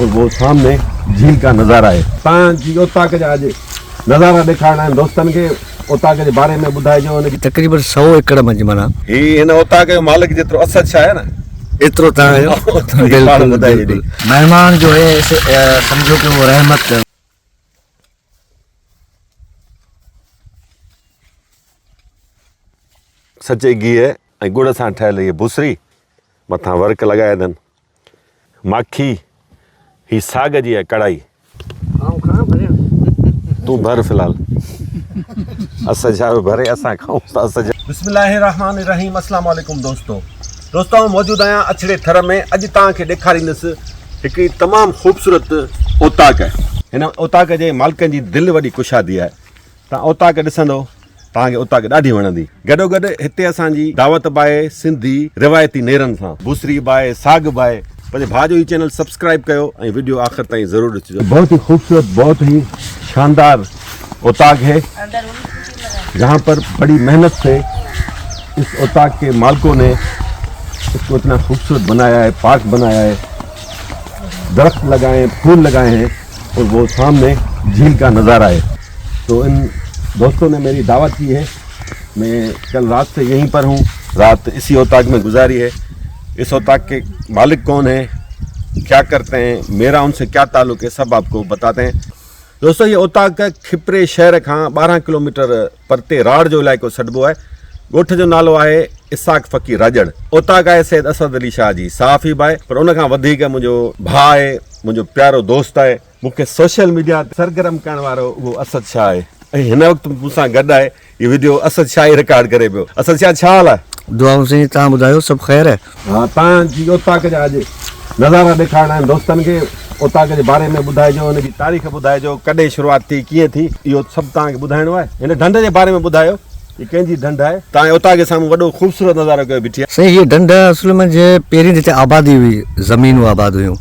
और वो सामने झील का नज़ारा है। तव्हांजी ओताक जा अॼु नज़ारा ॾेखारणा आहिनि दोस्तनि खे। ओताक जे बारे में ॿुधाइजो। हुनजी तक़रीबन 100 एकड़ में माना ही हिन ओताक जो मालिक जेतिरो असद छा आहे न इतरो तव्हांजो बिल्कुल बिल्कुल। मेहमान जो है समझो कि वो रहमत सचे गिह ऐं गुड़ सां ठहियल इहे भुसरी, मथां वर्क लॻाए अथनि। माखी ही साग जी आहे कढ़ाई। तूं भर फ़िलहाल, असां छा भरे असां खाऊं था। बिस्मिल्लाहिर्रहमानिर्रहीम। अस्सलाम वालेकुम दोस्तों मौजूदु आहियां अछड़े थर में। अॼु तव्हांखे ॾेखारींदुसि हिकिड़ी तमामु ख़ूबसूरत ओताक। हिन ओताक जे मालिकनि जी दिलि वॾी कुशादी आहे। तव्हां ओताक ॾिसंदो तव्हांखे ओताक ॾाढी वणंदी। गॾोगॾु हिते असांजी दावत बाए सिंधी रिवायती नेरनि सां भुसरी बाए साग बाए। पंहिंजे भाउ जो ही चैनल सब्सक्राइब कयो ऐं वीडियो आख़िर ताईं ज़रूरु ॾिसिजो। बहुत ही खूबसूरत, बहुत ही शानदार ओताक है, जहाँ पर बड़ी मेहनत से इस ओताक के मालिकों ने इसको इतना खूबसूरत बनाया है, पार्क बनाया है, दरख्त लगाए हैं, फूल लगाए हैं और वो सामने झील का नज़ारा है। तो इन दोस्तों ने मेरी दावत की है। मैं कल रात से यहीं पर हूँ, रात इसी ओताक में गुजारी है। इस ओताक के मालिक कौन है, क्या करते हैं, मेरा उनसे क्या ताल्लुक़ है, सब आपको बताते हैं। दोस्तों ये ओताक खिपरे शहर खां 12 किलोमीटर परते राड़ जो इलाइक़ो सॾिबो आहे। ॻोठ जो नालो आहे इसाक फ़कीर राजड़। ओताक आहे सैयद असद अली शाह जी साफ़ी बाए, पर उन खां वधीक मुंहिंजो भाउ आहे, मुंहिंजो प्यारो दोस्त आहे। मूंखे सोशल मीडिया ते सरगर्म करण वारो उहो असद शाह आहे ऐं हिन वक़्तु मूंसां गॾु आहे। ये वीडियो असद शाह ई रिकॉर्ड करे पियो। असद शाह छा हाल आहे? दुआऊं से तव्हां ॿुधायो सभु ख़ैर है? हा, तव्हांजी ओताक जा अॼु नज़ारा ॾेखारणा आहिनि दोस्तनि खे। ओताक जे बारे में ॿुधाइजो, हुनजी तारीख़ ॿुधाइजो, कॾहिं शुरूआति थी, कीअं थी, इहो सभु तव्हांखे ॿुधाइणो आहे। हिन ढंढ जे बारे में ॿुधायो, ये कंहिंजी ढंढ आहे? तव्हां ओताक जे साम्हूं वॾो ख़ूबसूरत नज़ारो कयो बीठी आहे। सही, ये ढंढ असल में जे पहिरीं जिते आबादी हुई, ज़मीनूं आबाद हुयूं,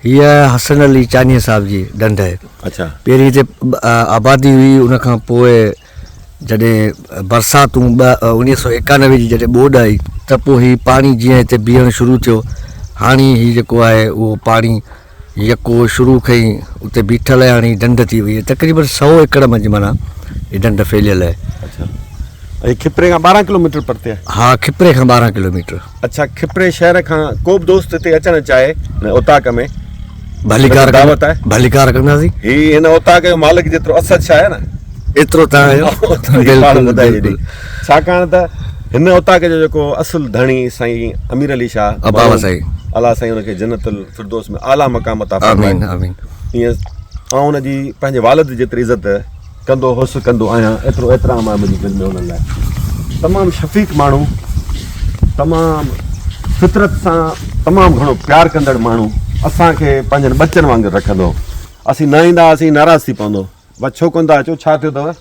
हीअ हसन अली चानीअ साहिब जी ढंढ आहे। अच्छा, पहिरीं हिते आबादी हुई, उन खां पोइ जॾहिं बरसातूं 1991 जी जॾहिं ॿोॾ आई त पोइ हीउ पाणी जीअं हिते बीहणु शुरू थियो। हाणे हीउ जेको आहे उहो पाणी यको शुरू कई उते बीठल आहे, हाणे ढंढ थी वई आहे। तक़रीबन 100 एकड़ में माना हीअ ढंढ फैलियल आहे। अच्छा, ऐं खिपरे खां 12 किलोमीटर परते आहे? हा, खिपरे खां 12 किलोमीटर। अच्छा, खिपरे शहर खां को बि दोस्त हिते अचणु चाहे ओताक में, भलीकार दावत आहे, भलीकार कंदासीं। ही हिन ओताक जो मालिक जेतिरो असद छा आहे न एतिरो तव्हांजो ॿुधाइजे। छाकाणि त हिन ओताक जो जेको असुल धणी साईं अमीर अली शाह अबावा साईं, अल्लाह साईं हुनखे जन्नतुल फिरदौस में आला मक़ाम अता आमीन आमीन। ईअं आउं हुनजी पंहिंजे वालिद जेतिरी इज़त कंदो हुउसि, कंदो आहियां, एतिरो एतिराम आहे मुंहिंजी दिलि में हुननि लाइ। तमामु शफ़ीक़ माण्हू, तमामु फितरत सां तमामु घणो प्यारु कंदड़ माण्हू, असांखे पंहिंजनि बचनि वांगुरु रखंदो। असीं न ईंदा हुआसीं, नाराज़ थी पवंदो, बस छो कोन था अचो, छा थियो अथव,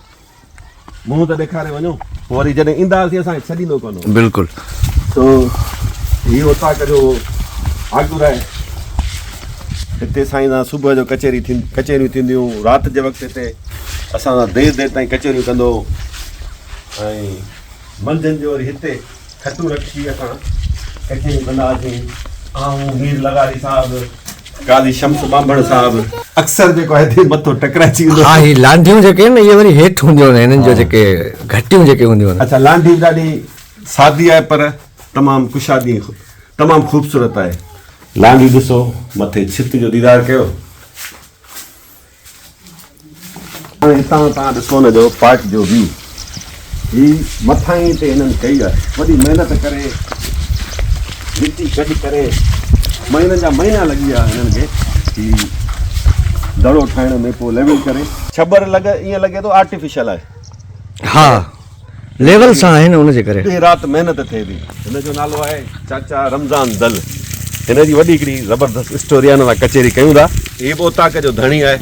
मुंहुं त ॾेखारे वञो। पोइ वरी जॾहिं ईंदा हुआसीं असांखे छॾींदो कोन हो। बिल्कुलु। तो हीअ ओताक जो आगुर आहे। हिते साईं सां सुबुह जो कचेरियूं थींदियूं, राति जे वक़्तु हिते असां सां देरि ताईं कचेरियूं कंदो ऐं मंझंदि जो वरी हिते खटूं रखी असां कचेरियूं कंदा हुआसीं। आऊं मीर लगारी साहिबु, काज़ी शम्स बांभण साहिबु अक्सर जेको आहे हिते मथो टकराइजी वेंदो। हा, ही लांढियूं जेके आहिनि न, इहे वरी हेठि हूंदियूं आहिनि, हिननि जो जेके घटियूं जेके हूंदियूं आहिनि। अच्छा, लांढी ॾाढी सादी आहे पर तमामु कुशादी, तमामु ख़ूबसूरत आहे। लांढी ॾिसो, मथे छित जो दीदार कयो। हाणे हितां तव्हां ॾिसो हुनजो पार्क जो व्यू। ही मथां ई हिते हिननि कई आहे, वॾी महिनत करे, मिटी कढी करे, महीननि जा महीना लॻी विया हिननि खे ही दड़ो ठाहिण में, पोइ लेवल करे छबर ईअं लॻे थो आर्टिफिशियल आहे। हा, लेवल सां आहे न, उनजे करे ॾींहुं राति महिनत थिए थी। हिनजो नालो आहे चाचा रमज़ान दल। हिन जी वॾी हिकिड़ी ज़बरदस्त स्टोरी आहे, हिन सां कचेरी कयूं था। हीअ बि ओताक जो धणी आहे,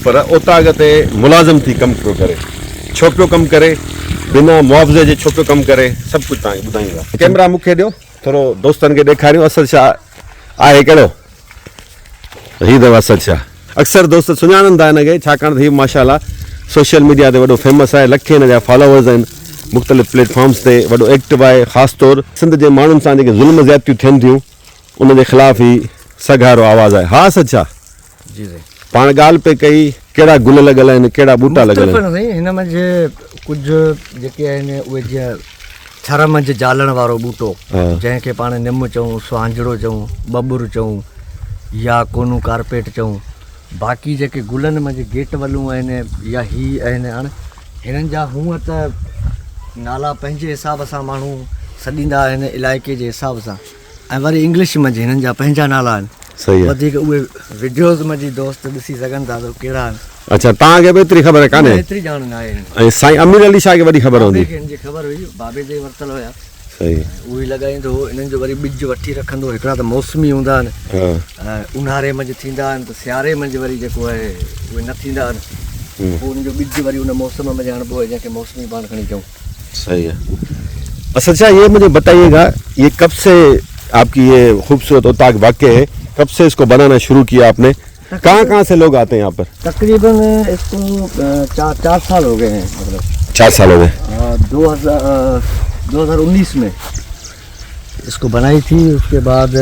पर ओताक ते मुलाज़िम थी कमु पियो करे। छो पियो कमु करे, बिना मुआवज़े जे छो पियो कमु करे, सभु कुझु तव्हांखे ॿुधाईंदा। कैमरा मूंखे ॾियो, थोरो दोस्तनि खे ॾेखारियो असद छा आहे। कहिड़ो हीअ अथव असद शाह। अक्सर दोस्त सुञाणनि था हिनखे, छाकाणि त हीअ माशाअल्लाह सोशल मीडिया ते वॾो फेमस आहे। लखे हिन जा फॉलोवर्स आहिनि, मुख़्तलिफ़ प्लेटफॉर्म्स ते वॾो एक्टिव आहे। ख़ासि तौरु सिंध जे माण्हुनि सां जेके ज़ुल्म ज़्यादतियूं थियनि थियूं, उन जे ख़िलाफ़ ई सगारो आवाज़ आहे। हा असद शाह, जी जी पाण ॻाल्हि पे कई कहिड़ा गुल लॻल आहिनि कहिड़ा ॿूटा लॻल आहिनि। साईं हिन मंझि कुझु जेके आहिनि उहे जीअं थर मंझि जालण वारो ॿूटो जंहिंखे पाण निम चऊं, सुहांजड़ो चऊं, बबुर चऊं या कोनू कारपेट चऊं। बाक़ी जेके गुलनि मंझि गेट वलूं आहिनि या ही आहिनि हाणे हिननि जा हूअं त नाला पंहिंजे हिसाब सां माण्हू सॾींदा आहिनि इलाइक़े जे हिसाब सां ऐं वरी इंग्लिश मंझि हिननि जा पंहिंजा नाला आहिनि। सही आहे। वधीक उहे वीडियोज़ मंझि दोस्त ॾिसी सघनि था त कहिड़ा आहिनि। अच्छा तव्हांखे बि एतिरी ख़बर कान्हे? एतिरी ॼाण न आहे ऐं साईं अमीर अली शाह खे वॾी ख़बर हूंदी? हिनजी ख़बर हुई, बाबे ते वरितल हुया। सही। उहे लॻाईंदो हो, हिननि जो वरी ॿिज वठी रखंदो। हिकिड़ा त मौसमी हूंदा आहिनि, ऊन्हारे मंझि थींदा आहिनि त सियारे मंझि वरी जेको आहे उहे न थींदा आहिनि। पोइ उनजो ॿिज वरी उन मौसम में हणिबो आहे जंहिंखे मौसमी पाण खणी चऊं। सही है। अच्छा ये मुझे बताइएगा, ये कब से आपकी ये खूबसूरत ओताक वाक़ई है, कब से इसको बनाना शुरू किया आपने? कहाँ से लोग आते हैं यहाँ पर? तकरीबन इसको 4 साल हो गए हैं। मतलब 4 साल हो गए। 2019 में इसको बनाई थी, उसके बाद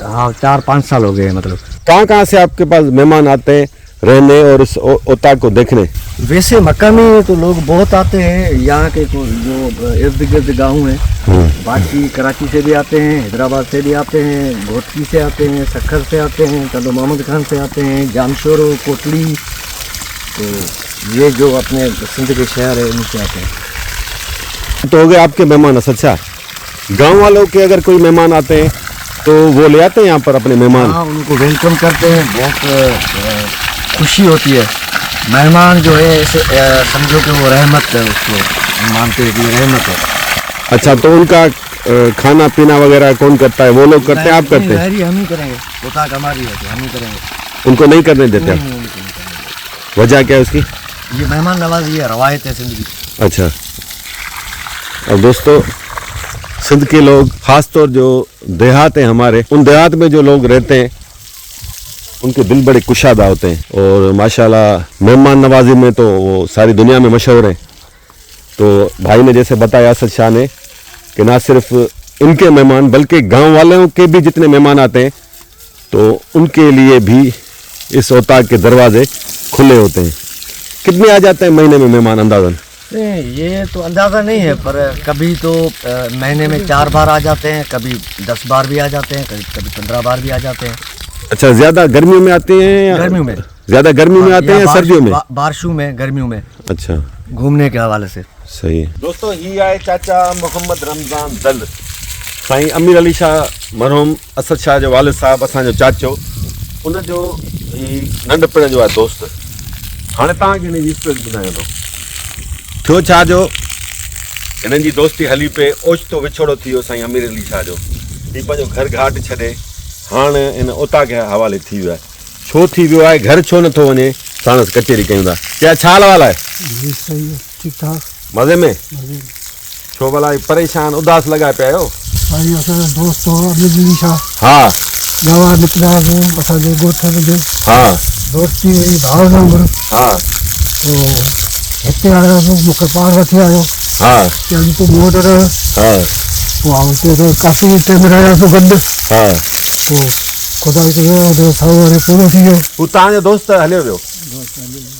हाँ 4-5 साल हो गए हैं। मतलब कहाँ से आपके पास मेहमान आते हैं रहने और इस ओताक को देखने? वैसे मकामी तो लोग बहुत आते हैं, यहाँ के जो इर्द गिर्द गाँव हैं। बाकी कराची से भी आते हैं, हैदराबाद से भी आते हैं, घोटकी से आते हैं, सखर से आते हैं, चलो मोहम्मद खान से आते हैं, जामशोरो, कोटली। तो ये जो अपने सिंध के शहर है उनसे आते हैं। तो हो गए आपके मेहमान। अच्छा गाँव वालों के अगर कोई मेहमान आते हैं तो वो ले आते हैं यहाँ पर अपने मेहमान? हाँ उनको वेलकम करते हैं, बहुत खुशी होती है। मेहमान जो है ऐसे समझो कि वो रहमत है, उसको मानते हैं कि रहमत है। अच्छा तो उनका खाना पीना वगैरह कौन करता है? वो लोग करते हैं, आप करते हैं? हम ही करेंगे, ओताक हमारी है तो हम ही करेंगे। उनको नहीं करने देते आप? वजह क्या है उसकी? ये मेहमान नवाजी है, रवायत है सिंध की। अच्छा और दोस्तों सिंध के लोग खासतौर जो देहात हैं हमारे, उन देहात में जो लोग रहते हैं उनके दिल बड़े कुशादा होते हैं और माशाल्लाह मेहमान नवाजी में तो वो सारी दुनिया में मशहूर हैं। तो भाई ने जैसे बताया असद शाह ने कि ना सिर्फ इनके मेहमान बल्कि गांव वालों के भी जितने मेहमान आते हैं तो उनके लिए भी इस ओताक के दरवाजे खुले होते हैं। कितने आ जाते हैं महीने में मेहमान अंदाज़न? नहीं ये तो अंदाज़ा नहीं है, पर कभी तो महीने में 4 बार आ जाते हैं, कभी 10 बार भी आ जाते हैं, कभी 15 बार भी आ जाते हैं। अच्छा ज़्यादा गर्मियों में आते हैं या गर्मियों में? ज़्यादा गर्मियों में आते हैं या सर्दियों में? बारिशों में, गर्मियों में। अच्छा घूमने के हवाले से। सही है। दोस्तों ही आए चाचा मोहम्मद रमज़ान दल, साईं अमीर अली शाह मरहूम असद शाह जो वालिद साहब, असांजो चाचो, उन जो ही नंढपण जो आहे दोस्त। हाणे तव्हांखे हिन जी स्टोरी ॿुधायां थो। थियो छा जो हिननि जी दोस्ती हली पे ओचितो विछोड़ो थी वियो साईं अमीर अली शाह जो। ही पंहिंजो घर घाट छॾे हाणे इन ओताक जे हवाले थी वियो आहे। छो थी वियो आहे, घर छो नथो वञे, साणस कचहरी कयूं था। क्या छा हाल वाल आहे? जी सही है, ठीक ठाक मज़े में? मज़े में। छो भला परेशान उदास लॻा पिया आहियो? भाई असांजो दोस्त हो अमीर अली शाह, हा गवाह निकितासीं असांजे ॻोठ में। हा दोस्ती हुई भावना में। हा तो हिते आयासीं, मूंखे पाण वठी आयो, हा चयईं तूं मूं वटि रह। हा पोइ हुते त काफ़ी टाइम रहियासीं गॾु। हा पोइ ख़ुदा जी दया सां वरी पूरो थी वियो। हू तव्हांजो दोस्त हलियो वियो,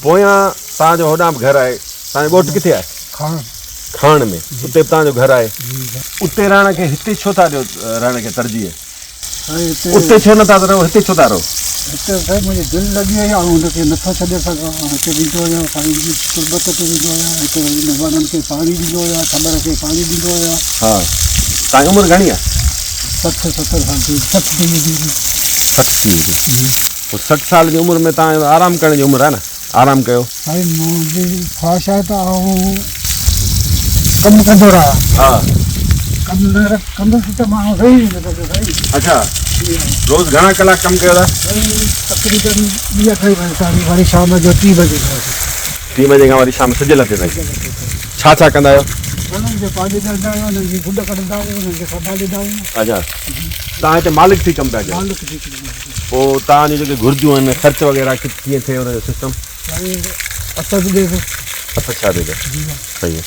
पोयां तव्हांजो होॾां बि घरु आहे। तव्हांजो ॻोठु किथे आहे? खाण खाण में, उते बि तव्हांजो घरु आहे। उते रहण खे हिते छो था ॾियो रहण खे तरजीह? उते छो नथा रहो, हिते छो था रहो? हिते साईं मुंहिंजी दिलि लॻी वई आहे, हुनखे नथो छॾे सघां। हिते ॾींदो आहियां साईं जी कुर्बत ते ॾींदो आहियां, हिते महिमाननि खे पाणी ॾींदो आहियां, ख़बर खे पाणी ॾींदो आहियां। हा तव्हांजी उमिरि घणी आहे? 60-70 साल थी, 60 थी वेंदी। 60 साल जी उमिरि में तव्हां आराम करण जी उमिरि आहे न, आराम कयो। साईं मुंहिंजी ख़्वाहिश आहे त आउं कमु कंदो रहां। हा कमु न कंदुसि त माण्हू रही न सघे साईं। अच्छा रोज़ घणा कलाक कमु कयो था? तक़रीबन 2-3 बजे ताईं, वरी शाम जो 3 बजे 3 बजे खां वरी शाम सॼे लथे ताईं छा छा कंदा आहियो? हुननि खे पाणी ॾींदा आहियूं, हुननि खे गुॾ कढंदा आहियूं, हुननि खे सभा ॾींदा आहियूं। अच्छा तव्हां हिते मालिक थी कमु पिया कयो? मालिक थी पोइ तव्हांजो जेके घुर्जूं आहिनि, ख़र्च वग़ैरह कीअं थिए हुनजो सिस्टम? साईं असद ॾे थो। अच्छा छा ॾे सही आहे।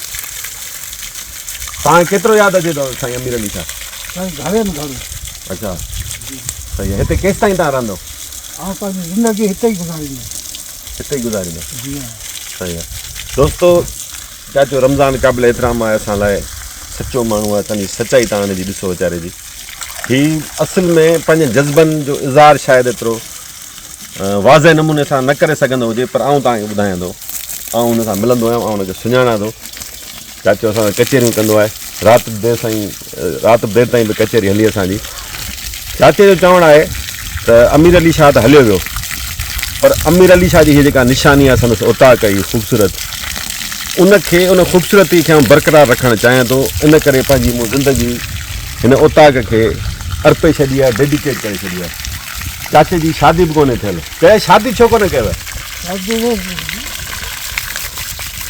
तव्हांखे केतिरो यादि अचे थो साईं अमीर अली शाह? साईं घणे में घणो। अच्छा सही आहे। हिते केसि ताईं तव्हां रहंदो? पंहिंजी ज़िंदगी हिते ई गुज़ारींदा हिते ई गुज़ारींदा। जी हा। सही आहे दोस्तो। चाचो रमज़ान क़ाबिल एतिराम आहे असां लाइ, सचो माण्हू आहे, तव्हांजी सचाई तव्हां हुनजी ॾिसो वीचारे जी। ही असल में पंहिंजे जज़्बनि जो इज़हार शायदि एतिरो वाज़े नमूने सां न करे सघंदो हुजे, पर आउं तव्हांखे ॿुधायां थो, आउं हुन सां मिलंदो आहियां, आउं हुनखे सुञाणा थो। चाचो असां कचहरियूं कंदो आहे, राति देरि ताईं बि कचहरी हली असांजी। चाचे जो चवणु आहे त अमीर अली शाह त हलियो वियो, पर अमीर अली शाह जी हीअ जेका निशानी आहे संदसि उताक जी ख़ूबसूरत, उनखे उन ख़ूबसूरती खे बरक़रार रखणु चाहियां थो। इन करे पंहिंजी मूं ज़िंदगी हिन उताक खे अर्पे छॾी आहे, डेडिकेट करे छॾी आहे। चाचे जी शादी बि कोन्हे थियल, चए शादी छो कोन्हे कयव?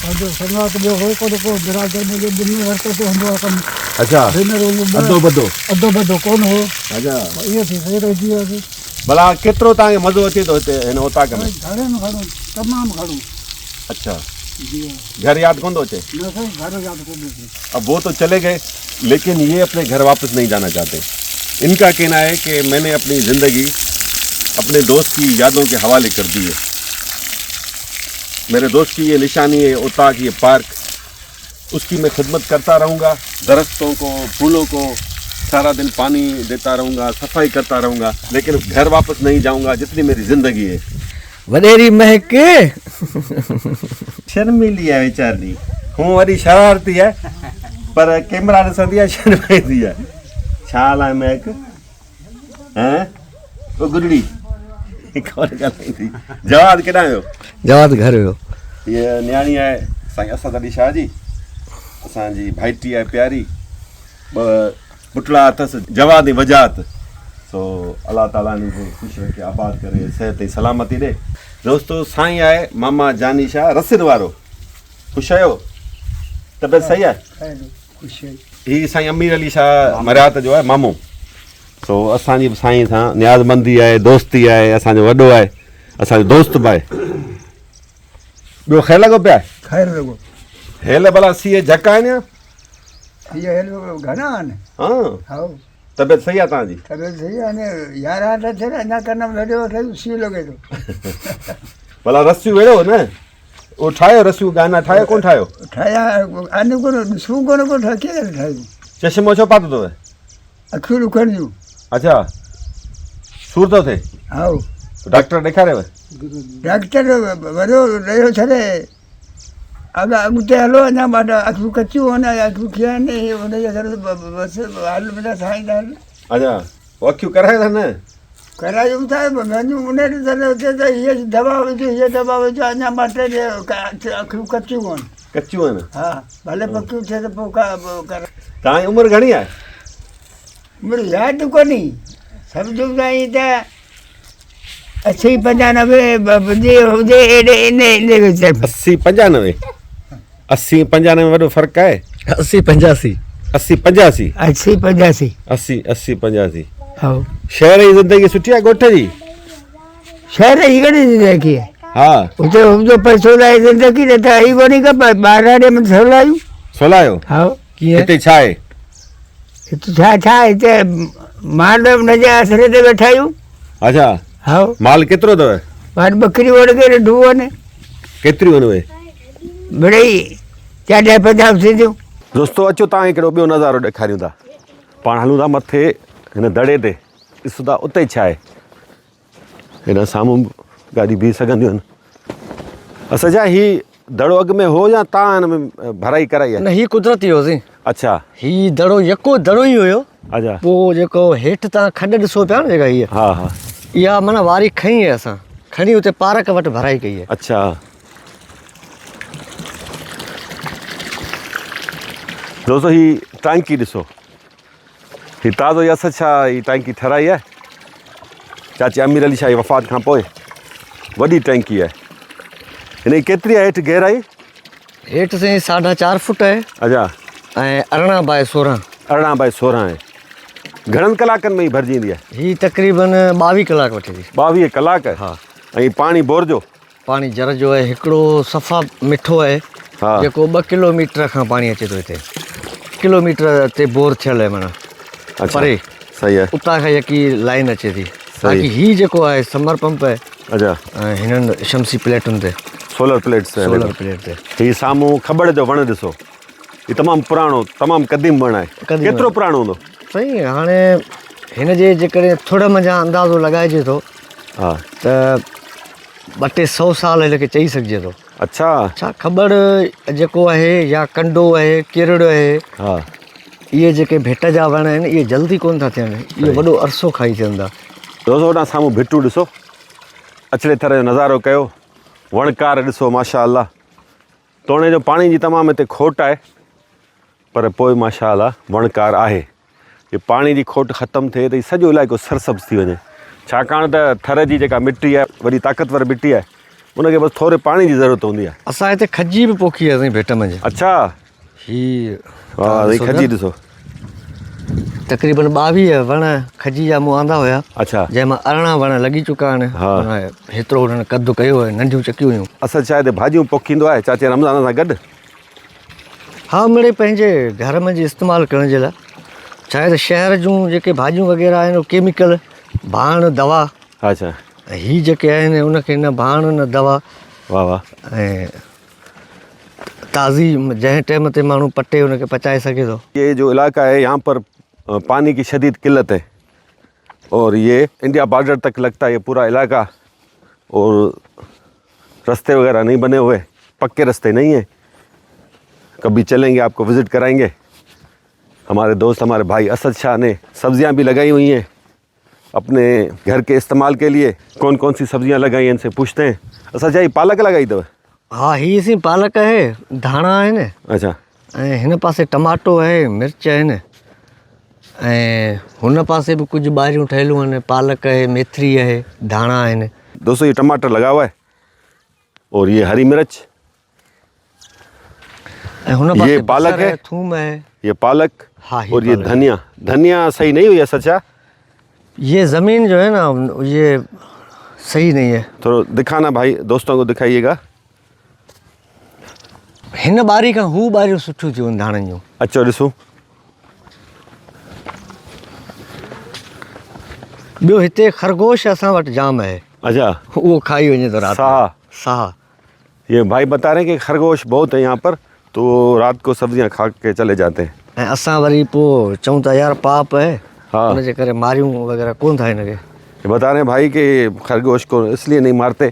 पंहिंजो शुरूआति ॿियो हुओ कोन को बिरादर में ॿिन्ही हरकत हूंदो आहे कमु। अच्छा, अधो बधो कोन हो। अच्छा, इहो थी सही रहिजी वियोसीं। भला केतिरो तव्हांखे मज़ो अचे थो हिते हिन उताक में? घणो तमामु घणो। अच्छा, जी घर याद कौन तो अचे? न साईं, घर याद कोन अचे। अब वो तो चले गए, लेकिन ये अपने घर वापस नहीं जाना चाहते। इनका कहना है कि मैंने अपनी ज़िंदगी अपने दोस्त की यादों के हवाले कर दी है। मेरे दोस्त की ये निशानी है उताक, ये पार्क, उसकी मैं खिदमत करता रहूँगा, दरख्तों को, फूलों को सारा दिन पानी देता रहूँगा, सफाई करता रहूँगा, लेकिन घर वापस नहीं जाऊँगा जितनी मेरी ज़िंदगी है। वॾेरी महक शर्मीली है वीचारी, हूँ वरी शरारती है, पर कैमरा ॾिसंदी आहे शर्माईंदी आहे। छा हाल आहे महक? हैं ओ गुॾड़ी कोन ॻाल्हाईंदी। जवाद केॾां वियो? जवाद घर वियो। हीअ न्याणी आहे साईं असद अली शाह जी, असांजी भाइटी आहे प्यारी। ॿ पुटड़ा अथसि, जवाद ऐं वजात। सो अलाह ताला हिनखे ख़ुशि रखे, आबाद करे, सिहत ऐं सलामती ॾे। दोस्तो साईं आहे मामा जानी शाह रसिद वारो। ख़ुशि आहियो? तबियत सही आहे? ख़ुशि आहे। हीअ साईं अमीर अली शाह मरियात जो आहे मामो। सो असांजी बि साईं सां नियाज़मंदी आहे, दोस्ती आहे, असांजो वॾो आहे, असांजो दोस्त बि आहे। ॿियो ख़ैर लॻो पिया? ख़ैर लॻो। हेल भला सीए झक आहिनि या? इहे हेल घणा आहिनि? हा, तबियत सही आहे तव्हांजी? तबियत सही आहे न, 11 त थिए अञा कन लॾियो ठही सी लॻे थो। भला रसियूं वेड़ो न, उहो ठाहियो रसियूं, गाना ठाहियो कोन ठाहियो? ठाहिया आने कोन, सूं कोन को कीअं ठाहियूं? चश्मो छो पातो अथव? अखियूं ॾुखण जूं। अच्छा, सूर थो थिए? हा। डॉक्टर ॾेखारियव? डॉक्टर वॾो रहियो छॾे, अॻिते हलो अञा ॾाढा अखियूं कचियूं आहिनि, अखियूं कीअं आहिनि, हुनजे करे बसि हल बेटा साईं हल। अच्छा, पोइ अखियूं कराए था न? करायूं था, वञूं उन हुते त हीअ दवा विझो, हीअ दवा विझो, अञा ॿ टे अखियूं कचियूं आहिनि। कचियूं आहिनि? हा, भले पकियूं थिए त पोइ कर। तव्हांजी उमिरि घणी आहे? उमिरि यादि कोन्हे, सम्झो साईं त 80 95 हुजे एॾे इन विच में। 80 95? 80 95 वॾो फ़र्क़ु आहे? 80 85। 80 85? 80 85। 80 85। हा। शहर जी ज़िंदगी सुठी आहे ॻोठ जी? शहर जी कहिड़ी ज़िंदगी आहे? हा, हुते हुनजो पैसो लाइ ज़िंदगी न त ई कोन्हे का ॿाहिरि में सवलायूं। सवलायो? हा। कीअं? हिते छा आहे? हिते छा हिते माल हुनजे आसरे ते वेठा आहियूं। अच्छा, हा। माल केतिरो अथव? माल बकरी वड़ के ढूं आहिनि। केतिरियूं आहिनि उहे? मिड़ई 40 50 थींदियूं। दोस्तो अचो तव्हांखे हिकिड़ो ॿियो नज़ारो ॾेखारियूं था। पाण हलूं था मथे हिन दड़े ते, ॾिसूं था उते छा आहे। हिन साम्हूं गाॾी बीह सघंदियूं आहिनि। असां छा हीउ दड़ो अॻु में हो या तव्हां हिन में भराई कराई आहे? न, हीउ कुदरती होसीं। अच्छा, हीउ दड़ो यको दड़ो ई हुयो। अच्छा, पोइ जेको हेठि तव्हां खॾ ॾिसो पिया न जेका हीअ, हा हा, इहा माना वारी खईं आहे असां, खणी हुते पार्क वटि भराई कई आहे। अच्छा, दोस्तो ही टांकी ॾिसो, ही ताज़ो ई असद छा ही टांकी ठहिराई आहे चाची अमीर अली शाह जी वफ़ात खां पोइ। वॾी टैंकी आहे। हिन जी केतिरी आहे हेठि गहराई? हेठि साईं 4.5 फुट आहे। अच्छा, ऐं 18 बाय 16। 18 बाय 16 आहे। घणनि कलाकनि में ही भरिजी ईंदी आहे? हीअ तक़रीबन 22 कलाक वठे थी। 22 कलाक? हा। ऐं पाणी बोर जो? पाणी जर जो आहे, हिकिड़ो सफ़ा मिठो आहे। हा, जेको 2 किलोमीटर खां पाणी अचे थो हिते। किलोमीटर ते बोर थियल आहे माना। अच्छा, परे सही आहे, उतां खां यकी लाइन अचे थी। बाक़ी ही जेको आहे समर पंप आहे अच्छा हिननि शमसी प्लेटुनि ते सोलर प्लेट्स सोलर प्लेट ते ही साम्हूं खबड़ जो वण ॾिसो ही तमामु पुराणो तमामु क़दीम वण आहे क़दीम केतिरो पुराणो हूंदो सही हाणे हिन जे जेकॾहिं थोरा मञा अंदाज़ो लॻाइजे थो हा त 200-100 साल हिनखे चई सघिजे थो अच्छा छा खबड़ जेको आहे या कंडो आहे किरड़ आहे हा इहे जेके भिट जा वण आहिनि इहे जल्दी कोन था थियनि इहे वॾो अरसो खाई थियनि था दोस्तो होॾां साम्हूं भिटू ॾिसो अछड़े थर जो नज़ारो कयो वणकार ॾिसो माशा अल्लाह तोड़े जो पाणी जी तमामु हिते खोट आहे पर पोइ माशा अल्लाह वणकार आहे ये पाणी जी खोट ख़तमु थिए त हीउ सॼो इलाइक़ो सरसब्ज़ थी वञे छाकाणि त थर जी जेका मिटी आहे वॾी ताक़तवर मिटी आहे उनखे बसि थोरे पाणी जी ज़रूरत हूंदी आहे असां हिते खजी बि पोखी आहे भिट में अच्छा ही हा ही खजी ॾिसो तक़रीबन 22 वण खजी जा मूं आंदा हुया अच्छा जंहिंमां 18 वण लॻी चुका आहिनि हा। हेतिरो हुननि कदु कयो आहे नंढियूं चकियूं हुयूं असल शायदि भाॼियूं पोखींदो आहे चाचे रमज़ान सां गॾु हा मिड़े पंहिंजे घर में जी इस्तेमालु करण जे लाइ छा त शहर जूं जेके भाॼियूं वग़ैरह आहिनि उहे केमिकल भाण दवा अच्छा ऐं हीअ जेके आहिनि उनखे न भाण न दवा वाह वाह ऐं ताज़ी जंहिं टाइम ते माण्हू पटे उनखे पचाए सघे थो ये जो इलाका है यहाँ पर पानी की शदीद किल्लत है और ये इंडिया बॉर्डर तक लगता है ये पूरा इलाका और रास्ते वगैरह नहीं बने हुए पक्के रास्ते नहीं हैं कभी चलेंगे आपको विज़िट कराएंगे हमारे दोस्त हमारे भाई असद शाह ने सब्जियां भी लगाई हुई हैं अपने घर के इस्तेमाल के लिए कौन कौन सी सब्जियां लगाई हैं इनसे पूछते हैं असद शाह पालक लगाई अथव हा हीअ सी पालक आहे धाणा आहिनि अच्छा ऐं हिन पासे टमाटो आहे मिर्च आहिनि ऐं हुन पासे बि कुझु ॿारियूं ठहियलूं आहिनि पालक आहे मेथी आहे धाणा आहिनि दोस्तों ये टमाटर लगा हुआ है और ये हरी मिर्च ऐं हुन ये पासे पालक बसर है थूम आहे ये पालक हाँ, ये और ये पालक। धनिया सही नहीं हुई है सच्चा ये ज़मीन जो है ना ये सही नहीं है थोड़ा दिखाना भाई दोस्तों को दिखाइएगा हिन ॿारी खां हू ॿारियूं सुठियूं थियूं आहिनि धाणनि जूं अचो ॾिसूं ॿियो हिते खरगोश असां वटि जाम आहे अच्छा उहो खाई वञे थो राति साह साह ये भाई बता रहे हैं कि खरगोश बहुत है यहाँ पर तो रात को सब्जियाँ खा के चले जाते हैं ऐं असां वरी पोइ चऊं था यार पाप आहे हाँ हुनजे करे मारियूं वग़ैरह कोन था हिनखे ये बता रहे हैं भाई कि खरगोश को इसलिए नहीं मारते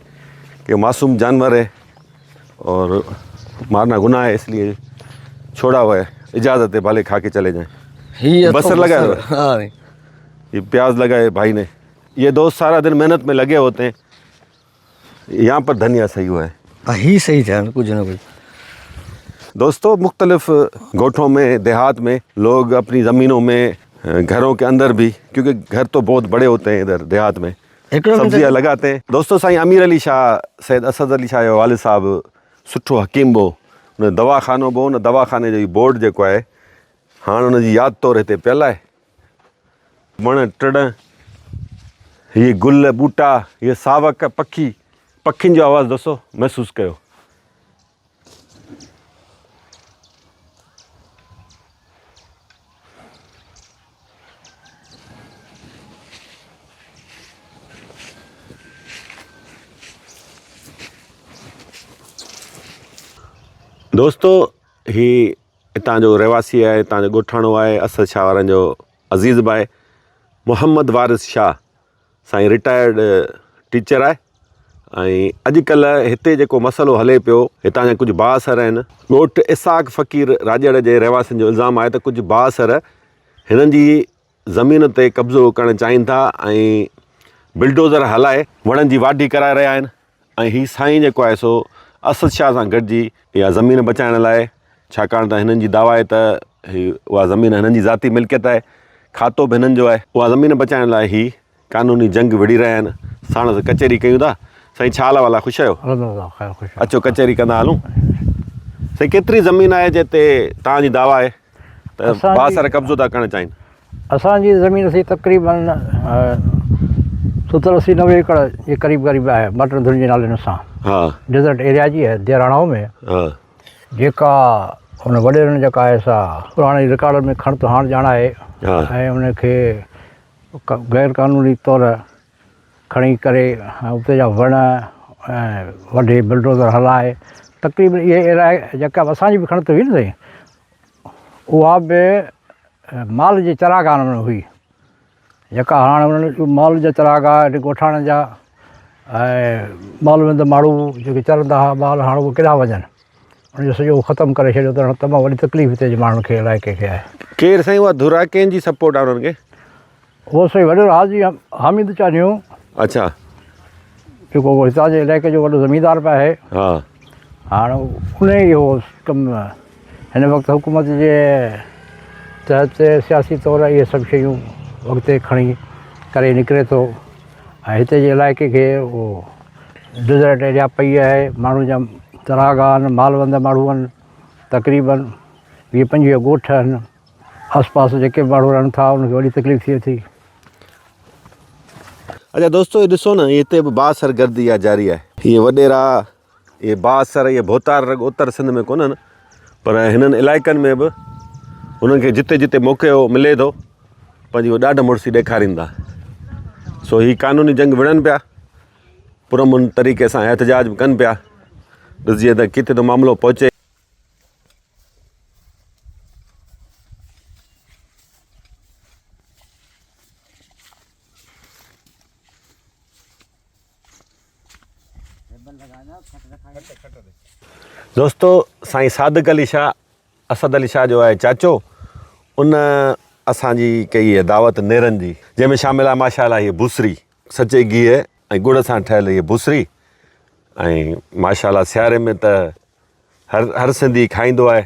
कि मासूम जानवर है और मारना गुनाह है इसलिए छोड़ा हुआ है इजाज़त है भले खा के चले जाएं हीअ बसर लगाया हुआ है। हा ये प्याज लगाए भाई ने ये दोस्त सारा दिन मेहनत में लगे होते हैं यहाँ पर धनिया सही हुआ है ही सही थिया आहिनि कुझु न कुझु दोस्तों मुख्तलिफ गोठों में देहात में लोग अपनी ज़मीनों में घरों के अंदर भी क्योंकि घर तो बहुत बड़े होते हैं इधर देहात में हिकिड़ो सब्जियाँ लगाते हैं दोस्तों साईं अमीर अली शाह सैयद असद अली शाह जो वालिद साहब सुठो हकीम हो उन दवाखानो बि उन दवाखाने जो बोर्ड जेको आहे हाणे उनजी यादि तौरु हिते पियल आहे वण टिण हीअ गुल ॿूटा हीअ सावक पखियुनि जो आवाज़ु दोस्तो महसूसु कयो दोस्तों ही हितां जो रहवासी आहे हितां जो ॻोठाणो आहे असद शाह वारनि जो अज़ीज़ बि आहे मोहम्मद वारिस शाह साईं रिटायर्ड टीचर आहे ऐं अॼुकल्ह हिते जेको मसइलो हले पियो हितां जा कुझु भाउसर आहिनि ॻोठु इसाक फ़क़ीर राजड़ जे रहवासियुनि जो इल्ज़ाम आहे त कुझु भाउसर हिननि जी ज़मीन ते कब्ज़ो करणु चाहिनि था ऐं बिल्डोज़र हलाए वणनि जी वाढी कराए रहिया आहिनि ऐं हीउ साईं जेको आहे सो असद शाह सां गॾिजी इहा ज़मीन बचाइण लाइ छाकाणि त हिननि जी दावा आहे त उहा ज़मीन हिननि जी ज़ाती मिल्कियत आहे खातो बि हिननि जो आहे उहा ज़मीन बचाइण लाइ ही कानूनी जंग विड़ी रहिया आहिनि साण कचहरी कयूं था साईं छा हाल वाला ख़ुशि आहियो अचो कचहरी कंदा हलूं साईं केतिरी ज़मीन आहे जिते तव्हांजी दावा आहे त भाउसर कब्ज़ो था करणु चाहिनि असांजी ज़मीन से तक़रीबन 70-80-90 एकड़ जे क़रीब आहे मटन धुन जे नाले सां हा डेजर्ट एरिया जी आहे देराणाओं में हा जेका हुन वॾेरनि जेका आहे सा पुराणे रिकॉर्ड में खण तो हाणे ॼाण आहे हा ऐं उनखे गैर क़ानूनी तौर खणी करे उते जा वण ऐं वॾे बुलडोज़र हलाए तक़रीबन इहे अहिड़ा जेका असांजी बि खणत हुई न साईं, उहा बि माल जे चरागाह में हुई। जेका हाणे उन्हनि माल जा चरागाह ॻोठाणनि जा ऐं मालवेंद माण्हू जेके चरंदा हुआ माल, हाणे उहे केॾा वञनि, उनजो सॼो ख़तमु करे छॾियो त तमामु वॾी तकलीफ़ हिते जे माण्हुनि खे इलाइक़े खे आहे। केरु साईं उहा धुरा कंहिंजी सपोर्ट आहे उन्हनि खे? उहो साईं वॾो हाजी हामिद चानियो, अच्छा, जेको हितां जे इलाइक़े जो वॾो ज़मींदार पिया आहे। हा, हाणे उन इहो कमु हिन वक़्तु हुकूमत जे तहत सियासी तौरु इहे सभु शयूं अॻिते खणी करे निकिरे थो ऐं हिते जे इलाइक़े खे उहो डिज़र्ट एरिया पई आहे। माण्हू जा चरागाह आहिनि, मालवंद माण्हू आहिनि, तक़रीबन 20-25 ॻोठ आहिनि, आसपास जेके माण्हू रहनि था उनखे वॾी तकलीफ़ थिए थी। अच्छा दोस्तो, ये ॾिसो न, हिते बि बासर गर्दी आहे जारी आहे। इहे वॾेरा, इहे बासर, इहे भोतार रग उत्तर सिंध में कोन्हनि, पर हिननि इलाइक़नि में बि हुननि खे जिते जिते मौक़ो मिले थो पंहिंजी उहो ॾाढ मुड़सी ॾेखारींदा। सो ही क़ानूनी जंग विढ़नि पिया, पुरमुन तरीक़े सां एहतजाज बि कनि पिया। ॾिसिजे त किथे तो मामिलो पहुचे। दोस्तो, साईं सादिक अली शाह, असद अली शाह जो आहे चाचो, उन असांजी कई आहे दावत नेरनि जी, जंहिंमें शामिल आहे माशाअल्लाह हीअ भुसरी, सचे गिह ऐं गुड़ सां ठहियल हीअ भुसरी। ऐं माशाअल्लाह सियारे में त हर सिंधी खाईंदो आहे,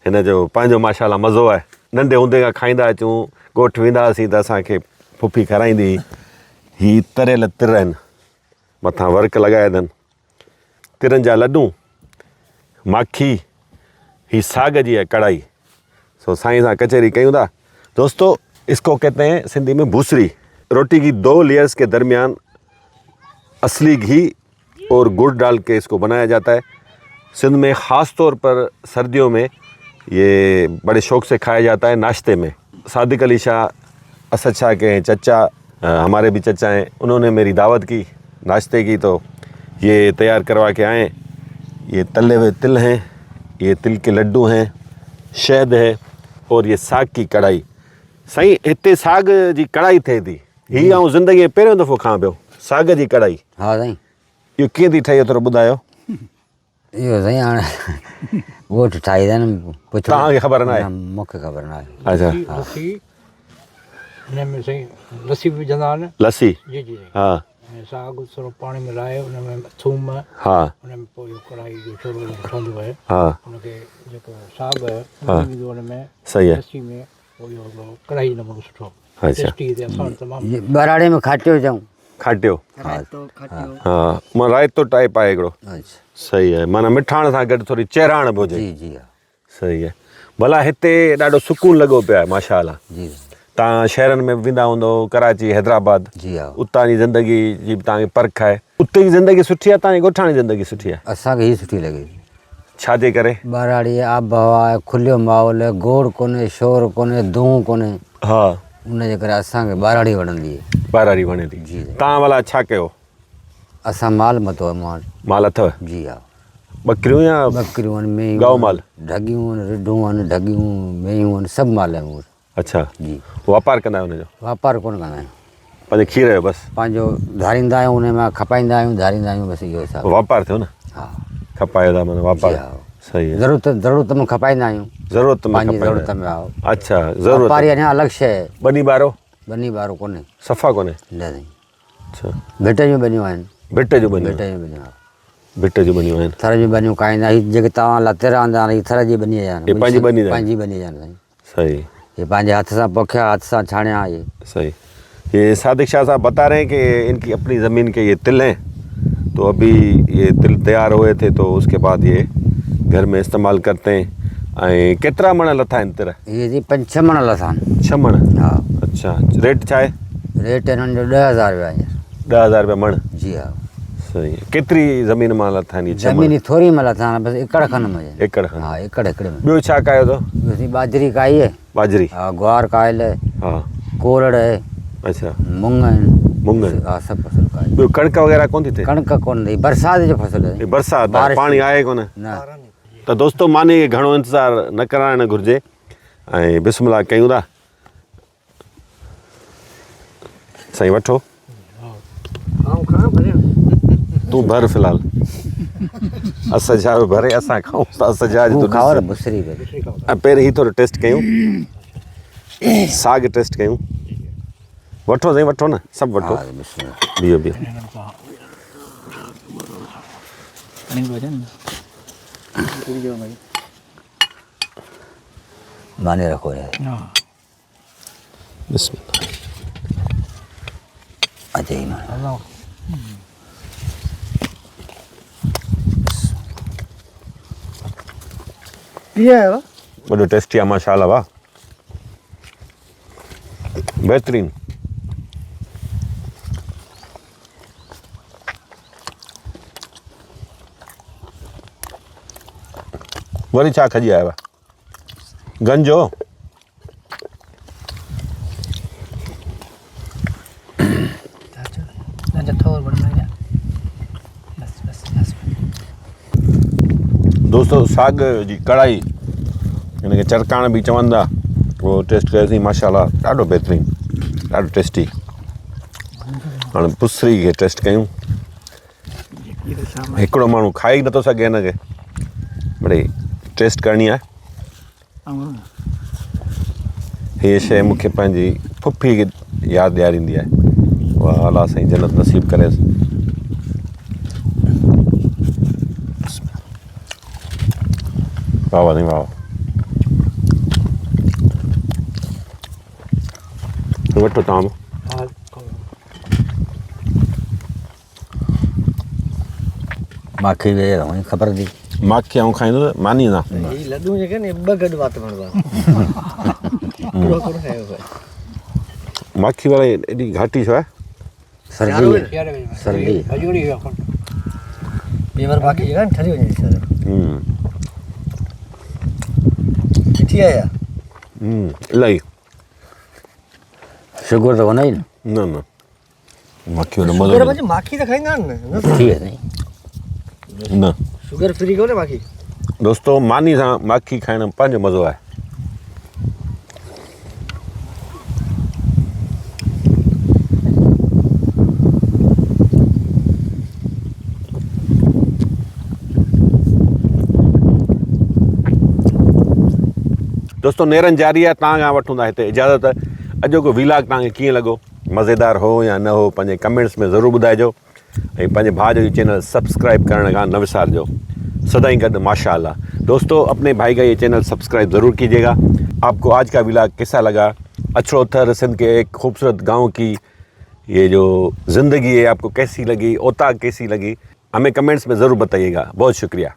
हिन जो पंहिंजो माशाअल्लाह मज़ो आहे। नंढे हूंदे खां खाईंदा अचूं, ॻोठु वेंदा हुआसीं त असांखे फुफी खाराईंदी। हीअ तरियल तिर आहिनि, मथां वर्क लॻाए अथनि, तिरनि जा लॾूं, माखी, ही साग जी है कढ़ाई। सो साईं सां कचहरी कयूं था। दोस्तों, इसको कहते हैं सिंधी में भूसरी। रोटी की 2 लेयर्स के दरमियान असली घी और गुड़ डाल के इसको बनाया जाता है। सिंध में ख़ास तौर पर सर्दियों में ये बड़े शौक़ से खाया जाता है नाश्ते में। सादिक अली शाह, असद शाह के चचा, हमारे भी चचा हैं, उन्होंने मेरी दावत की नाश्ते की, तो ये तैयार करवा के आए। ये तले हुए तिल हैं, ये तिल के लड्डू हैं, शहद है और ये साग की कढ़ाई। साईं, हिते साग जी कढ़ाई थिए थी, हीअ आउं ज़िंदगी में पहिरियों दफ़ो खां पियो साग जी कढ़ाई। हा साईं, इहो कीअं थी ठहे थोरो ॿुधायो। इहो साईं हाणे ॻोठु ठाहींदा आहिनि, पुछो तव्हांखे ख़बर न आहे? मूंखे ख़बर न आहे। अच्छा, लस्सी हिन में साईं लस्सी बि विझंदा आहिनि। लस्सी, जी जी। हा ऐं साग थोरो पाणी में लाहे हुन में थूम, हा हुन में पोइ इहो कढ़ाई जो छोरो ठहंदो आहे, हा, हुनखे जेको साग आहे हा, विझो हुन में, सही आहे। लस्सी में पोइ इहो कढ़ाई नमूनो सुठो अच्छा, टेस्टी हिते असां वटि तमामु। ये बराड़े में खाटियो जाऊं। खाटियो, रायतो खटियो हा, मां रायतो टाइप आहे हिकिड़ो। अच्छा, सही आहे, माना मिठाण सां गॾु थोरी चहिराण बि हुजे। जी जी हा, सही आहे। भला हिते ॾाढो सुकून लॻो पियो आहे माशाअल्लाह। जी तव्हां शहरनि में वेंदा हूंदो, कराची, हैदराबाद, जी हा, उतां जी ज़िंदगी जी बि तव्हांखे परख आहे। उते जी ज़िंदगी सुठी आहे, तव्हांजी ॻोठाणी ज़िंदगी सुठी आहे? असांखे ही सुठी लॻे। छाजे करे? बराड़ी आबहवा आहे, खुलियो माहौल आहे, गोड़ कोन्हे, शोर कोन्हे, धूं कोन्हे, हा, उनजे करे असांखे बराड़ी वणंदी आहे। बाराड़ी वणे थी। जी तव्हां भला छा कयो? असां माल मतो आहे माल। माल अथव? जी हा, ॿकरियूं या बकरियूं आहिनि, मेयूं गांव माल? ढगियूं आहिनि, रिढूं आहिनि, ढगियूं, मेयूं आहिनि, सभु माल आहे मूं वटि। अच्छा, जी, वापारु कंदा आहियो हुनजो? वापारु कोन कंदा आहियूं, पंहिंजे खीर जो बसि पंहिंजो धारींदा आहियूं, उन मां खपाईंदा आहियूं, धारींदा आहियूं, बसि इहो हिसाबु। वापारु थियो न, हा, खपायो था माना जी वापारु। हा, सही आहे। ज़रूरत में खपाईंदा आहियूं, ज़रूरत में पंहिंजी खपाईंदा ज़रूरत में आओ। आहियो। अच्छा, ज़रूरत वापारी अञा अलॻि शइ आहे, बनी ॿारो बनी ॿारो कोन्हे, सफ़ा कोन्हे? न साईं, अच्छा, भिट जूं बनियूं आहिनि, भिट जूं बनियूं? भिट जूं बनियूं, भिट जूं बनियूं आहिनि। थर जूं बनियूं खाईंदा, हीअ जेके तव्हां लतिर आंदा आहिनि, हीअ थर जी बनी आहिनि, ये पंहिंजी बनी अथव? पंहिंजी बनी आहिनि साईं, सही, ये पंहिंजे हथ सां पोखिया, हथ सां छाणिया। ये सही। ये सादिक शाह साहब बता रहे हैं कि इनकी अपनी ज़मीन के ये तिल हैं, तो अभी ये तिल तैयार हुए थे तो उसके बाद ये घर में इस्तेमाल करते हैं। ऐं केतिरा मण लथा आहिनि तिर? ये जी 5-6 मण लथा आहिनि। 6 मण? हा, अच्छा, रेट छा आहे? रेट हिननि जो 10,000 रुपया हींअर। 10,000 रुपया मण? जी हा, सही आहे। केतिरी ज़मीन मां लथा आहिनि? 6 मण? ज़मीन थोरी में लथा आहिनि, बसि एकड़ खनि में। एकड़ खनि? हा, एकड़ हिकिड़े में। ॿियो छा कयो अथव? ॿियो बाजरी काई आहे, बाजरी? हा, ग्वार कायल आहे, हा, कोरड़ आहे, अच्छा, मुङ आहिनि, मुङनि हा सभु फसल काई ॿियो कणिक वग़ैरह कोन थी थिए कणिक कोन थी बरसाति जो फसल आहे बरसाति आहे, बारिश पाणी आहे कोन न त दोस्तो माने खे घणो इंतज़ारु न कराइणु घुरिजे ऐं बिस्मिल्लाह कयूं था साईं वठो तूं भर फ़िलहाल असां छा भरे असां खाऊं त असां छा तूं जो खाओ न मुसरी करे ऐं पहिरीं ही थोरो टेस्ट कयूं साग टेस्ट कयूं वठो साईं वठो न सभु वठो हा बिस्मिल्लाह बीहो बीहो माने रखो यार बिस्मिल्लाह अजय मां वॾो टेस्टी आहे माशाल्लाह वाह बहितरीनु वरी छा खजी आयो आहे गंजो दोस्तो साग जी कढ़ाई हिनखे चरकाण बि चवंदा उहो टेस्ट कयोसीं माशाल्लाह ॾाढो बहितरीनु ॾाढो टेस्टी हाणे पुसरी खे टेस्ट कयूं हिकिड़ो माण्हू खाई नथो सघे हिनखे मिड़ई टेस्ट करणी आहे हीअ शइ मूंखे पंहिंजी फुफी खे यादि ॾियारींदी आहे वाह अलाह साईं जन्नत नसीब करेसि वाह वाह साईं वाह वठो तव्हां बि माखी वे रहो ख़बर थी माखी आऊं खाईंदो त मानी न लड्डू जेके ने ॿ गॾु वात वणंदा माखी वारी एॾी घाटी छो आहे सर्दी सर्दी बीमार बाक़ी जगह ठरी वञे सर हम्म किथे आया इलाही शुगर तो कोन आई न न न माखी जो मज़ो शुगर में माखी त खाईंदा आहिनि न थी वेंदी न शुगर फ्री कोन्हे माखी दोस्तो मानी सां माखी खाइण में पंहिंजो मज़ो आहे दोस्तो नेरनि जारी आहे तव्हां खां वठूं था हिते इजाज़त अॼोको व्लॉग तव्हांखे कीअं लॻो मज़ेदार हो या न हो पंहिंजे कमेंट्स में ज़रूरु ॿुधाइजो ऐं पंहिंजे भाउ जो चैनल सब्सक्राइब करण खां न विसारिजो सदाई गॾु माशाअल्लाह दोस्तों अपने भाई का ये चैनल सब्सक्राइब ज़रूर कीजिएगा आपको आज का व्लॉग कैसा लगा अछड़ोथर सिंध के एक खूबसूरत गांव की ये जो ज़िंदगी है आपको कैसी लगी ओता कैसी लगी हमें कमेंट्स में ज़रूर बताइएगा बहुत शुक्रिया